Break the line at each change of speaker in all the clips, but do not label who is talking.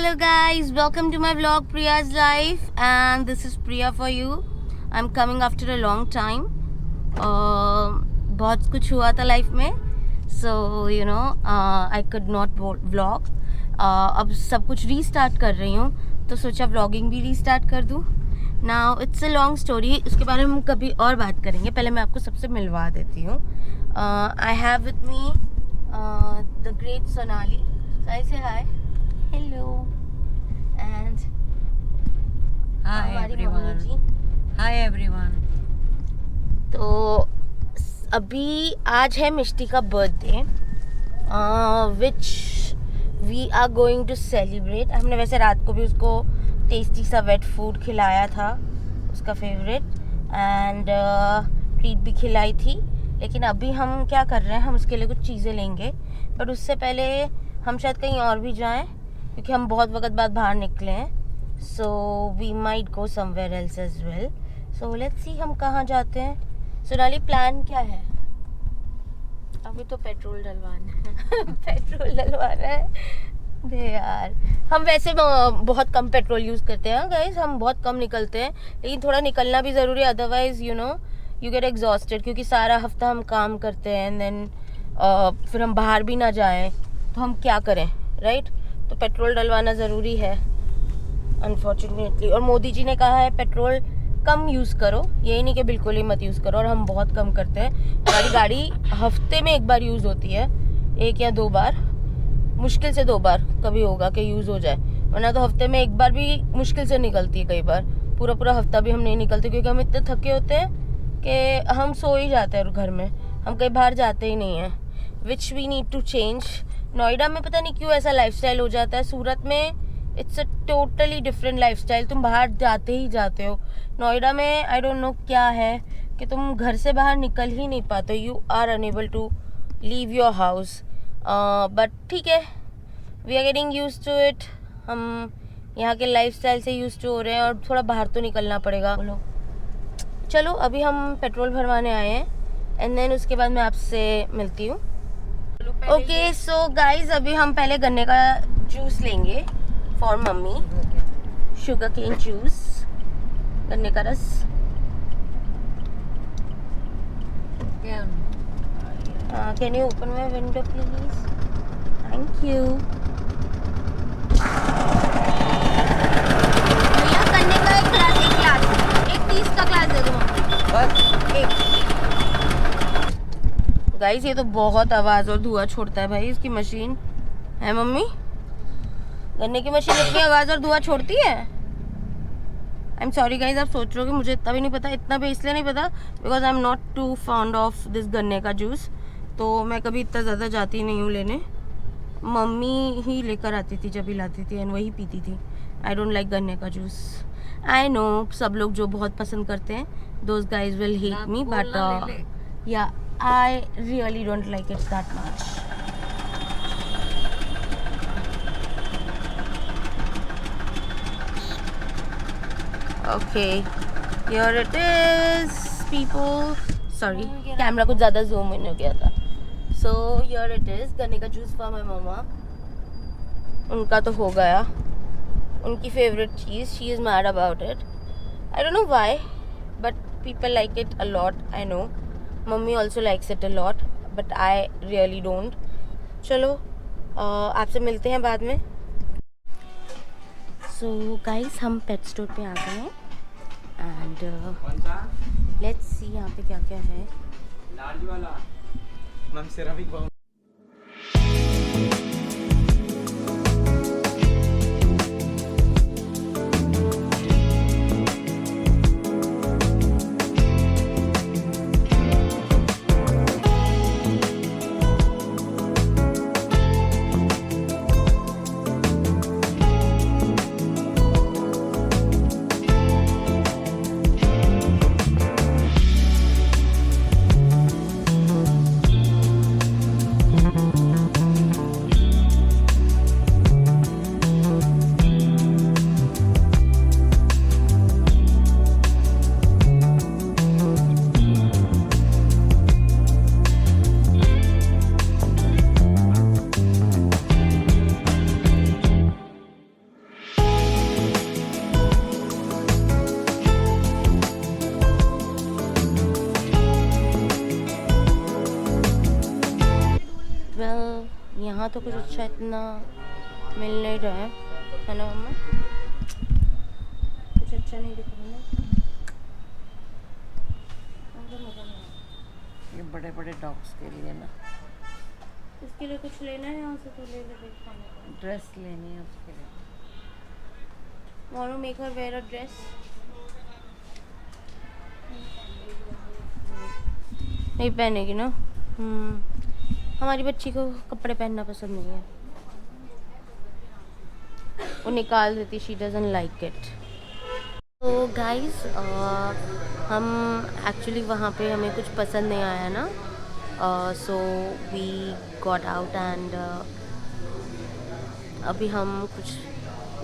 Hello guys, welcome to my vlog Priya's life and this is Priya for you. I'm coming after a long time. बहुत कुछ हुआ था life में, so you know I could not vlog. अब सब कुछ restart कर रही हूँ तो सोचा व्लॉगिंग भी रीस्टार्ट कर दूँ. Now it's a long story, उसके बारे में हम कभी और बात करेंगे. पहले मैं आपको सबसे मिलवा देती हूँ. I have with me the great Sonali. Sonali, say hi. Hello. And
Hi everyone. Hi everyone.
तो अभी आज है मिष्टी का birthday, which we are going to celebrate. हमने वैसे रात को भी उसको टेस्टी सा वेट फूड खिलाया था, उसका फेवरेट, एंड ट्रीट भी खिलाई थी. लेकिन अभी हम क्या कर रहे हैं, हम उसके लिए कुछ चीज़ें लेंगे, बट उससे पहले हम शायद कहीं और भी जाएं क्योंकि हम बहुत वक्त बाद बाहर निकले हैं. So we might go somewhere else as well. So let's see हम कहाँ जाते हैं. सोनाली, प्लान क्या है?
अभी तो पेट्रोल डलवाना है.
पेट्रोल डलवाना है. दे यार, हम वैसे बहुत कम पेट्रोल यूज़ करते हैं गाइस, हम बहुत कम निकलते हैं, लेकिन थोड़ा निकलना भी ज़रूरी है, otherwise you know you get exhausted. क्योंकि सारा हफ्ता हम काम करते हैं एंड देन फिर हम बाहर भी ना जाएं तो हम क्या करें, राइट? तो पेट्रोल डलवाना ज़रूरी है अनफॉर्चुनेटली. और मोदी जी ने कहा है पेट्रोल कम यूज़ करो, यही नहीं कि बिल्कुल ही मत यूज़ करो, और हम बहुत कम करते हैं. हमारी गाड़ी हफ्ते में एक बार यूज़ होती है, एक या दो बार, मुश्किल से 2 बार कभी होगा कि यूज़ हो जाए, वरना तो हफ्ते में एक बार भी मुश्किल से निकलती है. कई बार पूरा पूरा हफ्ता भी हम नहीं निकलते क्योंकि हम इतने थके होते हैं कि हम सो ही जाते हैं घर में, हम कहीं बाहर जाते ही नहीं हैं, which we need to change. Noida में पता नहीं क्यों ऐसा लाइफस्टाइल हो जाता है, सूरत में it's a totally different lifestyle, तुम बाहर जाते ही जाते हो. नोएडा में आई डोंट नो क्या है कि तुम घर से बाहर निकल ही नहीं पाते, you are unable to leave your house. But ठीक है, we are getting use to it. हम यहाँ के लाइफस्टाइल से यूज टू हो रहे हैं और थोड़ा बाहर तो निकलना पड़ेगा. बोलो, चलो अभी हम पेट्रोल भरवाने आए हैं एंड देन उसके बाद मैं आपसे मिलती हूँ. ओके सो गाइज, अभी हम पहले गन्ने का जूस लेंगे for mummy. Sugar cane juice, गन्ने का रस. Can you open my window please? Thank you. भैया गन्ने का एक ग्लास, एक 30 का ग्लास दे दो मम्मी. एक. गाइस ये तो बहुत आवाज़ और धुआं छोड़ता है भाई, इसकी मशीन है मम्मी. गन्ने की मशीन इतनी आवाज़ और धुआं छोड़ती है? आई एम सॉरी गाइस, आप सोच रहे हो कि मुझे इतना भी नहीं पता. इतना भी इसलिए नहीं पता because I am not too fond of this गन्ने का जूस, तो मैं कभी इतना ज़्यादा जाती नहीं हूँ लेने. मम्मी ही लेकर आती थी जब भी लाती थी एंड वही पीती थी. आई डोंट लाइक गन्ने का जूस. आई नो सब लोग जो बहुत पसंद करते हैं, those guys will hate me, but या I really don't like it that much. Okay, here it is, people. Sorry, camera कुछ ज़्यादा zoom in हो गया था. So here it is, गन्ने का जूस for my mama. उनका तो हो गया, उनकी favorite cheese. She is mad about it. I don't know why, but people like it a lot. I know. Mummy also likes it a lot, but I really don't. चलो आपसे मिलते हैं बाद में. सो गाइस, हम pet store पे आ गए हैं एंड लेट्स सी यहाँ पे क्या क्या है. यहाँ तो कुछ अच्छा इतना मिल नहीं रहा है ना मम्मा? कुछ अच्छा नहीं दिख रहा ना।
ये बड़े बड़े डॉग्स के लिए ना
इसके लिए कुछ लेना है यहाँ से तो ले ले देख।
ड्रेस लेनी है उसके लिए।
Want to make her wear a dress? नहीं पहनेगी ना। हमारी बच्ची को कपड़े पहनना पसंद नहीं है, वो निकाल देती। She doesn't like it. तो गाइस हम एक्चुअली वहाँ पे हमें कुछ पसंद नहीं आया ना, so we got out and अभी हम कुछ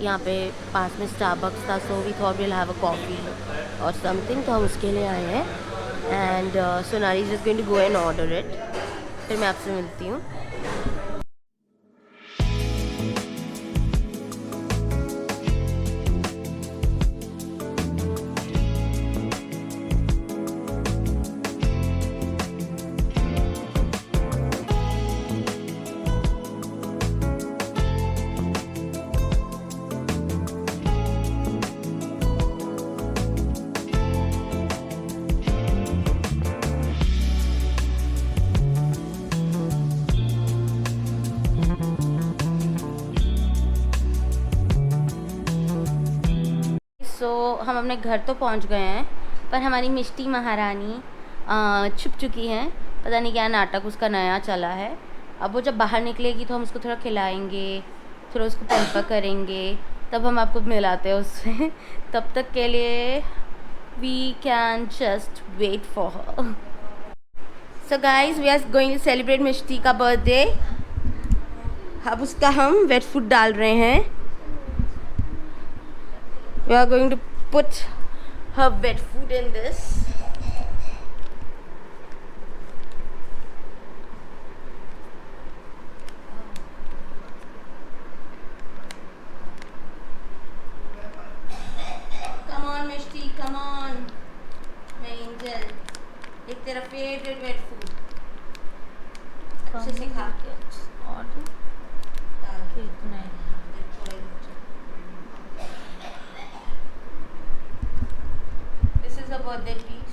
यहाँ पे पास में स्टारबक्स था, so we thought will have a coffee और समथिंग, तो हम उसके लिए आए हैं। And Sonali is just going to go and order it. फिर मैं आपसे मिलती हूँ। हम अपने घर तो पहुंच गए हैं, पर हमारी मिष्टी महारानी छुप चुकी हैं। पता नहीं क्या नाटक उसका नया चला है। अब वो जब बाहर निकलेगी तो हम उसको थोड़ा खिलाएंगे, थोड़ा उसको पैम्पर करेंगे, तब हम आपको मिलाते हैं उससे। तब तक के लिए we can just wait for her. So guys, we are going to celebrate Mishti का बर्थडे। अब उसका हम वेट फूड डाल रहे हैं। We are going to put her wet food in this. Come on, Mishti, come on. My angel. एक तेरा favorite wet food. अच्छे से खा के
और कितना है?
The birthday treat.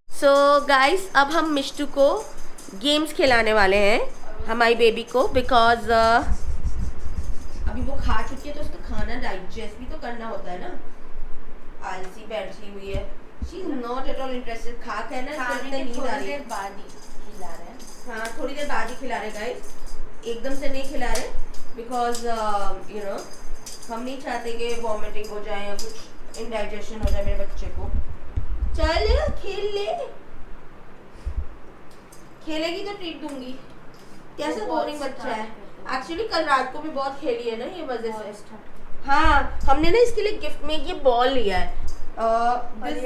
So guys, अब हम मिष्टू को गेम्स खिलाने वाले हैं, हमारी बेबी को, बिकॉज अभी वो खा चुकी है तो उसका खाना डाइजेस्ट भी तो करना होता है ना। आलसी बैठी हुई है, she is not at all interested. खा के ना नींद आ रही है।
बाद ही खिला रहे हैं।
हाँ, थोड़ी देर बाद ही खिला रहे गाइस, एकदम से नहीं खिला रहे, बिकॉज यू नो हम नहीं चाहते कि वॉमिटिंग हो जाए या कुछ इंडाइजेशन हो जाए मेरे बच्चे को। चल खेल ले, खेलेगी तो ट्रीट दूंगी। कैसा बोरिंग बच्चा है। एक्चुअली कल रात को भी बहुत खेली है ना ये वजह से। हाँ, हमने ना इसके लिए गिफ्ट में ये बॉल लिया है।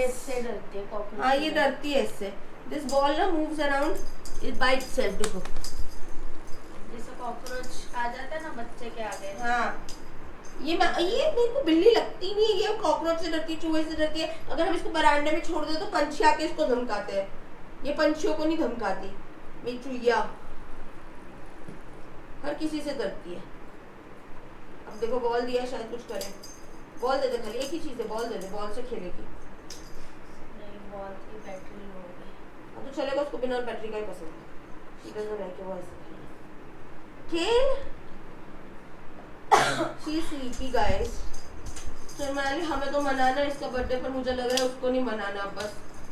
इससे डरती है।
हाँ, ये डरती है इससे। दिस बॉल ना moves around it by itself. देखो
जैसे कॉकरोच आ जाता है ना बच्चे के आगे।
हाँ, ये मेरे को बिल्ली लगती नहीं है। ये कॉकरोच से डरती है, चूहे से डरती है। अगर हम इसको बरामदे में छोड़ दे तो पंछी आके इसको धमकाते हैं। ये पंछियों को नहीं धमकाती। मेरी चुईया हर किसी से डरती है। अब देखो बॉल दिया, शायद कुछ करे। बॉल दे दे, खाली एक ही चीज है, बॉल दे दे, बॉल से खेलेगी।
नहीं, बॉल की बैटरी लो हो गई।
अब तो चलेगा, उसको बिना बैटरी का ही पसंद है। शी डजंट लाइक वो ऐसे खेल। She sleepy guys. तो मैंने हमें तो मनाना है इसका बर्थडे, पर मुझे लग रहा है उसको नहीं मनाना बस।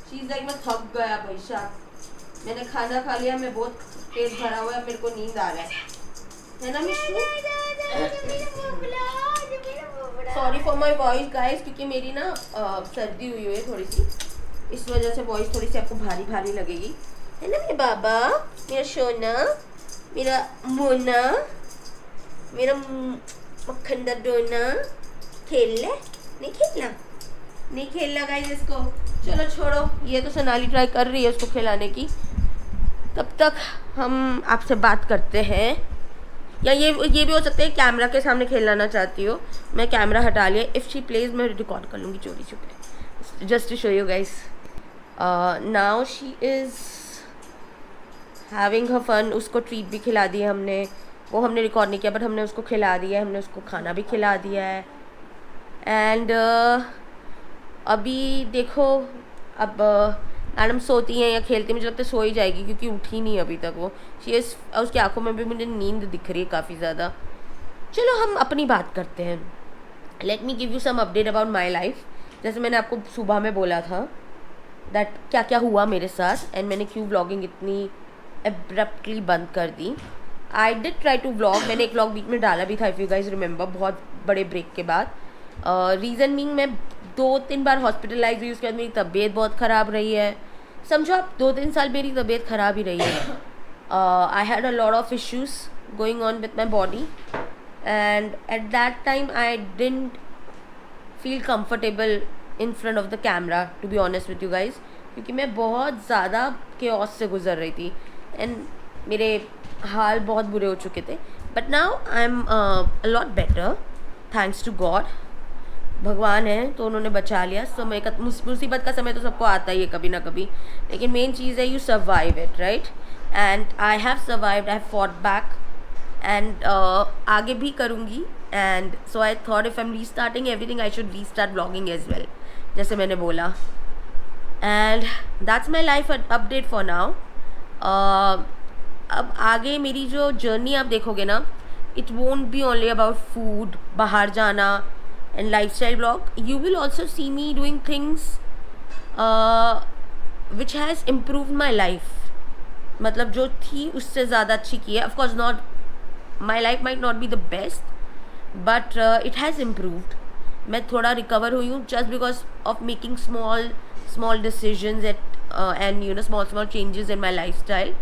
शी इज लाइक मैं थक गया भाई साहब, मैंने खाना खा लिया, मैं बहुत पेट भरा हुआ है, मेरे को नींद आ रहा है ना Mishtu? Sorry for my voice guys, क्योंकि मेरी ना सर्दी हुई है थोड़ी सी, इस वजह से वॉइस थोड़ी सी आपको भारी भारी लगेगी, है ना मेरे बाबा, मेरा सोना, मेरा मोना, मेरा मक्खन दा डोना। खेल ले? नहीं खेलना? नहीं खेलना गाइस इसको। चलो छोड़ो, ये तो सोनाली ट्राई कर रही है उसको खिलाने की। तब तक हम आपसे बात करते हैं, या ये भी हो सकता है कैमरा के सामने खेलना चाहती हो। मैं कैमरा हटा लिया। इफ़ शी प्लेज मैं रिकॉर्ड कर लूँगी चोरी छुपे, just to show you guys. Now she is having her fun. उसको ट्रीट भी खिला दी है हमने. वो हमने रिकॉर्ड नहीं किया बट हमने उसको खिला दिया है. हमने उसको खाना भी खिला दिया है. एंड अभी देखो, अब मैडम सोती हैं या खेलती, मुझे लगता है सो ही जाएगी क्योंकि उठी नहीं अभी तक वो. उसकी आंखों में भी मुझे नींद दिख रही है काफ़ी ज़्यादा. चलो हम अपनी बात करते हैं. Let me give you some update about my life. जैसे मैंने आपको सुबह में बोला था दैट क्या क्या हुआ मेरे साथ एंड मैंने क्यों व्लॉगिंग इतनी एब्रप्टली बंद कर दी. I did try to vlog. मैंने एक व्लॉग बीच में डाला भी था, इफ़ यू गाइज रिमेंबर, बहुत बड़े ब्रेक के बाद. रीज़न मीन मैं 2-3 बार हॉस्पिटलाइज हुई. उसके बाद मेरी तबीयत बहुत ख़राब रही है. समझो आप 2-3 साल मेरी तबीयत ख़राब ही रही है. I had a lot of issues going on with my body and at that time I didn't feel comfortable in front of the camera, to be honest with you guys, क्योंकि मैं बहुत ज़्यादा केओस से गुजर रही थी and मेरे हाल बहुत बुरे हो चुके थे. But now I am a lot better, thanks to God. भगवान है तो उन्होंने बचा लिया. समय का, मुसीबत का समय तो सबको आता ही है कभी ना कभी, लेकिन मेन चीज़ है you survive it, right. And I have survived, I have fought back and आगे भी करूँगी. And so I thought if I am restarting everything I should restart vlogging as well, जैसे मैंने बोला. And that's my life update for now. अब आगे मेरी जो जर्नी आप देखोगे ना, it won't be only about food, बाहर जाना and lifestyle vlog. You will also see me doing things which has improved my life. मतलब जो थी उससे ज़्यादा अच्छी की है. Of course not, my life might not be the best, but it has improved. मैं थोड़ा रिकवर हुई हूँ just because of making small decisions and you know small changes in my lifestyle.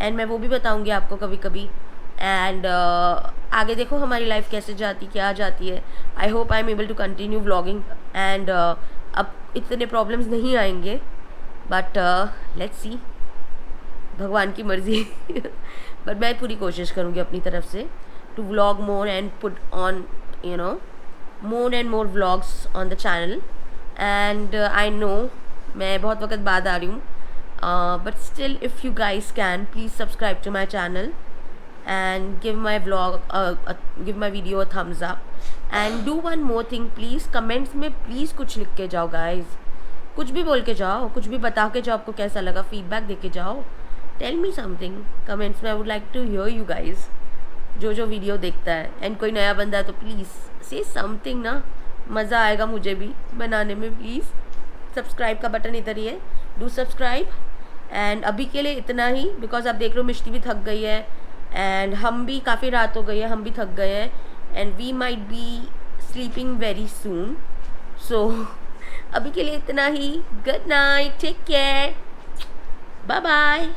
And मैं वो भी बताऊँगी आपको कभी कभी. एंड आगे देखो हमारी लाइफ कैसे जाती, क्या जाती है. I hope I am able to continue vlogging and अब इतने प्रॉब्लम्स नहीं आएंगे. बट लेट्स सी, भगवान की मर्जी. बट मैं पूरी कोशिश करूँगी अपनी तरफ से to vlog more and put on you know more and more vlogs on the channel. And I know मैं बहुत वक्त बाद आ रही हूँ, but still if you guys can please subscribe to my channel and give my give my video a thumbs up. And do one more thing please, comments में please कुछ लिख के जाओ guys. कुछ भी बोल के जाओ, कुछ भी बता के जाओ आपको कैसा लगा, फीडबैक दे के जाओ. tell me something comments में. I would like to hear you guys, जो वीडियो देखता है. एंड कोई नया बंदा है तो प्लीज़ say something ना, मज़ा आएगा मुझे भी बनाने में. प्लीज़ सब्सक्राइब का बटन इधर ही है, डू सब्सक्राइब. एंड अभी के लिए इतना ही, बिकॉज आप देख रहे हो मिष्टी भी थक गई है एंड हम भी, काफ़ी रात हो गई है, हम भी थक गए हैं and we might be sleeping very soon. So अभी के लिए इतना ही. Good night, take care, bye bye.